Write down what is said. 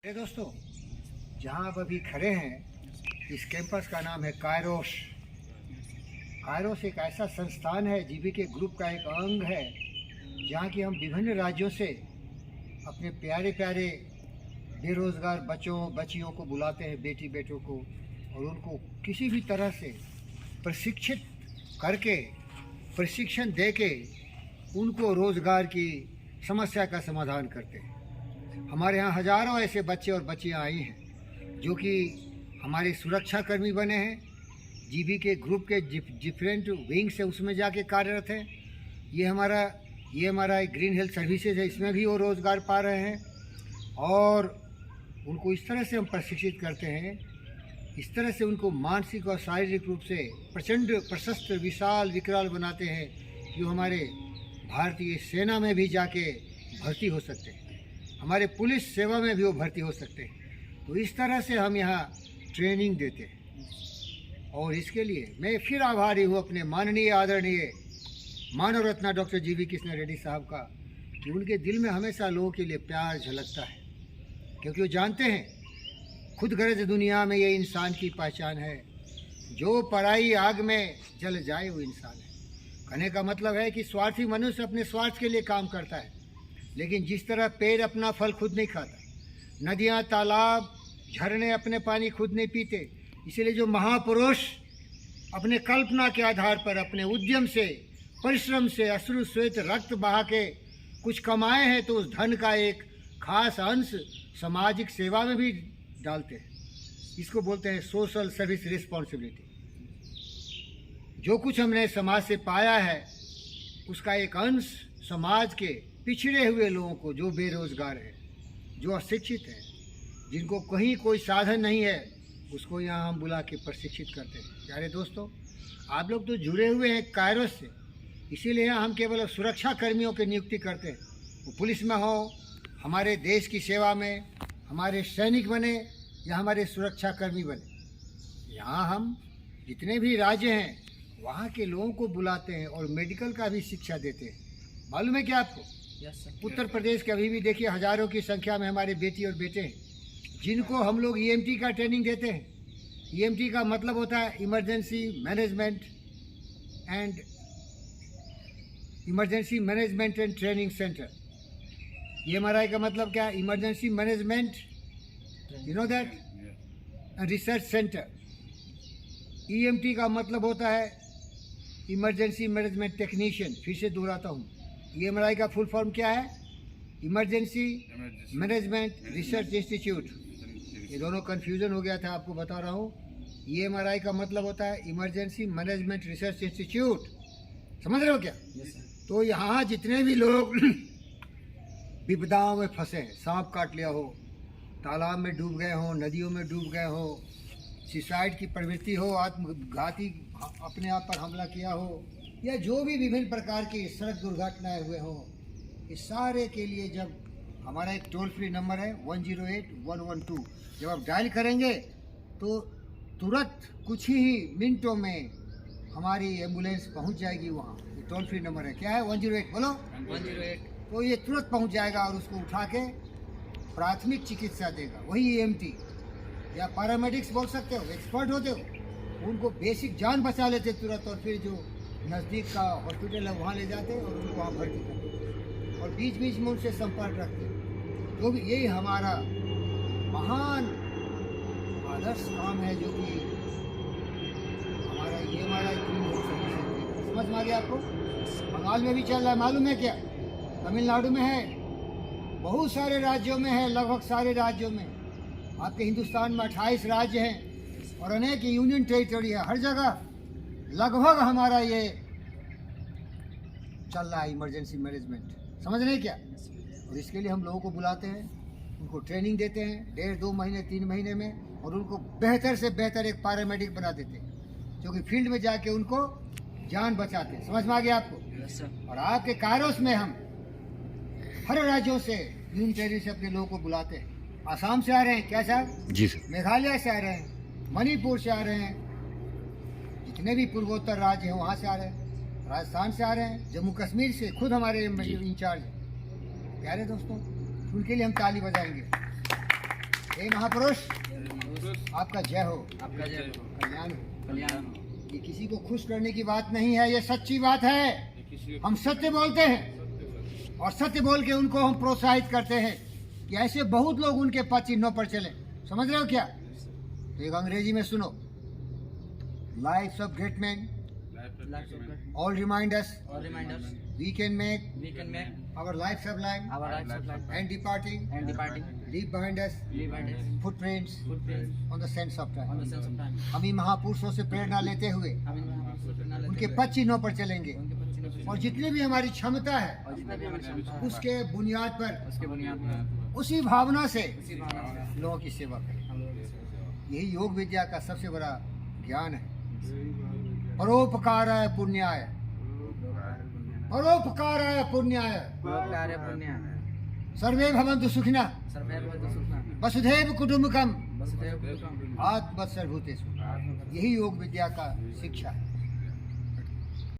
दोस्तों, जहां आप अभी खड़े हैं इस कैंपस का नाम है कायरोस। कायरोस एक ऐसा संस्थान है, जीबीके ग्रुप का एक अंग है, जहां की हम विभिन्न राज्यों से अपने प्यारे प्यारे बेरोजगार बच्चों बच्चियों को बुलाते हैं, बेटी बेटों को, और उनको किसी भी तरह से प्रशिक्षित करके, प्रशिक्षण दे के उनको रोज़गार की समस्या का समाधान करते हैं। हमारे यहाँ हज़ारों ऐसे बच्चे और बच्चियाँ आई हैं जो कि हमारे सुरक्षा कर्मी बने हैं, जीबीके ग्रुप के डिफरेंट विंग से उसमें जाके कार्यरत हैं। ये हमारा एक ग्रीन हेल्थ सर्विसेज है, इसमें भी वो रोज़गार पा रहे हैं। और उनको इस तरह से हम प्रशिक्षित करते हैं, इस तरह से उनको मानसिक और शारीरिक रूप से प्रचंड प्रशस्त विशाल विकराल बनाते हैं कि वो हमारे भारतीय सेना में भी जाके भर्ती हो सकते हैं, हमारे पुलिस सेवा में भी वो भर्ती हो सकते हैं। तो इस तरह से हम यहाँ ट्रेनिंग देते हैं। और इसके लिए मैं फिर आभारी हूँ अपने माननीय आदरणीय मानव रत्न डॉक्टर जीवी कृष्ण रेड्डी साहब का, कि उनके दिल में हमेशा लोगों के लिए प्यार झलकता है, क्योंकि वो जानते हैं खुद गर्ज दुनिया में ये इंसान की पहचान है, जो पराई आग में जल जाए वो इंसान है। कहने का मतलब है कि स्वार्थी मनुष्य अपने स्वार्थ के लिए काम करता है, लेकिन जिस तरह पेड़ अपना फल खुद नहीं खाता, नदियाँ तालाब झरने अपने पानी खुद नहीं पीते, इसीलिए जो महापुरुष अपने कल्पना के आधार पर अपने उद्यम से, परिश्रम से, अश्रु श्वेत रक्त बहा के कुछ कमाए हैं, तो उस धन का एक खास अंश सामाजिक सेवा में भी डालते हैं। इसको बोलते हैं सोशल सर्विस रिस्पॉन्सिबिलिटी। जो कुछ हमने समाज से पाया है उसका एक अंश समाज के पिछड़े हुए लोगों को, जो बेरोजगार है, जो अशिक्षित है, जिनको कहीं कोई साधन नहीं है, उसको यहाँ हम बुला के प्रशिक्षित करते हैं। प्यारे दोस्तों, आप लोग तो जुड़े हुए हैं कायरोस से, इसीलिए यहाँ हम केवल सुरक्षा कर्मियों की नियुक्ति करते हैं। वो पुलिस में हो, हमारे देश की सेवा में हमारे सैनिक बने या हमारे सुरक्षा कर्मी बने, यहाँ हम जितने भी राज्य हैं वहाँ के लोगों को बुलाते हैं और मेडिकल का भी शिक्षा देते हैं। मालूम है क्या आपको? उत्तर प्रदेश के अभी भी देखिए हज़ारों की संख्या में हमारे बेटी और बेटे हैं, जिनको हम लोग ईएमटी का ट्रेनिंग देते हैं। ईएमटी का मतलब होता है emergency management and training centre. EMRI का मतलब क्या है? Emergency management, you know that, research centre. EMT का मतलब होता है इमरजेंसी मैनेजमेंट टेक्नीशियन। फिर से दोहराता हूँ, ईएमआरआई का फुल फॉर्म क्या है? Emergency management research institute. ये दोनों कन्फ्यूजन हो गया था, आपको बता रहा हूँ। ईएमआरआई का मतलब होता है इमरजेंसी मैनेजमेंट रिसर्च इंस्टीट्यूट। समझ रहे हो क्या? तो यहाँ जितने भी लोग विपदाओं में फंसे हैं, सांप काट लिया हो, तालाब में डूब गए हो, नदियों में डूब गए हो, सुसाइड की प्रवृत्ति हो, आत्मघाती अपने आप पर हमला किया हो, या जो भी विभिन्न प्रकार की सड़क दुर्घटनाएं हुए हों, इस सारे के लिए जब हमारा एक टोल फ्री नंबर है 108112, जब आप डायल करेंगे तो तुरंत कुछ ही मिनटों में हमारी एम्बुलेंस पहुंच जाएगी वहाँ। ये टोल फ्री नंबर है, क्या है? 108, बोलो 108। तो ये तुरंत पहुंच जाएगा और उसको उठा के प्राथमिक चिकित्सा देगा। वही ईएमटी या पैरामेडिक्स बोल सकते हो, एक्सपर्ट होते हो, उनको बेसिक जान बचा लेते तुरंत, और फिर जो नज़दीक का हॉस्पिटल है वहाँ ले जाते और उनको वहाँ भर्ती करते और बीच बीच में उनसे संपर्क रखते। तो भी यही हमारा महान आदर्श काम है, जो कि हमारा समझ में आ गया आपको? बंगाल में भी चल रहा है, मालूम है क्या? तमिलनाडु में है, बहुत सारे राज्यों में है, लगभग सारे राज्यों में। आपके हिंदुस्तान में 28 राज्य हैं और अनेक यूनियन टेरिटरी है। हर जगह लगभग हमारा ये चल रहा है इमरजेंसी मैनेजमेंट। समझ रहे हैं क्या? और इसके लिए हम लोगों को बुलाते हैं, उनको ट्रेनिंग देते हैं 1.5-2 महीने 3 महीने में, और उनको बेहतर से बेहतर एक पैरामेडिक बना देते हैं, जो कि फील्ड में जाके उनको जान बचाते हैं। समझ में आ गया आपको? और आपके कायरोस में हम हर राज्यों से, यूनियन टेरिटरी से अपने लोगों को बुलाते हैं। आसाम से आ रहे हैं क्या सर? जी सर। मेघालय से आ रहे हैं, मणिपुर से आ रहे हैं, जितने भी पूर्वोत्तर राज्य हैं वहाँ से आ रहे हैं, राजस्थान से आ रहे हैं, जम्मू कश्मीर से खुद हमारे इंचार्ज हैं। प्यारे दोस्तों, उनके लिए हम ताली बजाएंगे। हे महापुरुष, आपका जय हो, आपका जय हो, कल्याण हो। कल्याण हो। ये किसी को खुश करने की बात नहीं है, ये सच्ची बात है। हम सत्य बोलते हैं और सत्य बोल के उनको हम प्रोत्साहित करते हैं कि ऐसे बहुत लोग उनके पद चिन्हों पर चले। समझ रहे हो क्या? तो एक अंग्रेजी में सुनो, life's of great man all remind us All reminders we can make we can make our life sublime our lives sublime and departing and departing leave behind us leave behind us footprints footprints on the sands of time। on the sense of time। हम इन महापुरुषों से प्रेरणा लेते हुए हम इन महापुरुषों से उनके पद चिन्हों पर चलेंगे उनके पद चिन्हों और जितनी भी हमारी क्षमता है और जितना भी हमारी क्षमता है उसके बुनियाद पर उसके बुनियाद पर उसी भावना से उसी भावना से लोगों की सेवा करें। हम लोग इसे यही योग विद्या का सबसे बड़ा ज्ञान है। परोपकाराय पुण्याय, परोपकाराय पुण्याय, कार्य पुण्य सर्वे भवन्तु सुखिनः, सर्वे भवन्तु सुखिनः, वसुधैव कुटुम्बकम्, वसुधैव कुटुम्बकम्, आत्मवत्सरभूतेषु। यही योग विद्या का शिक्षा है।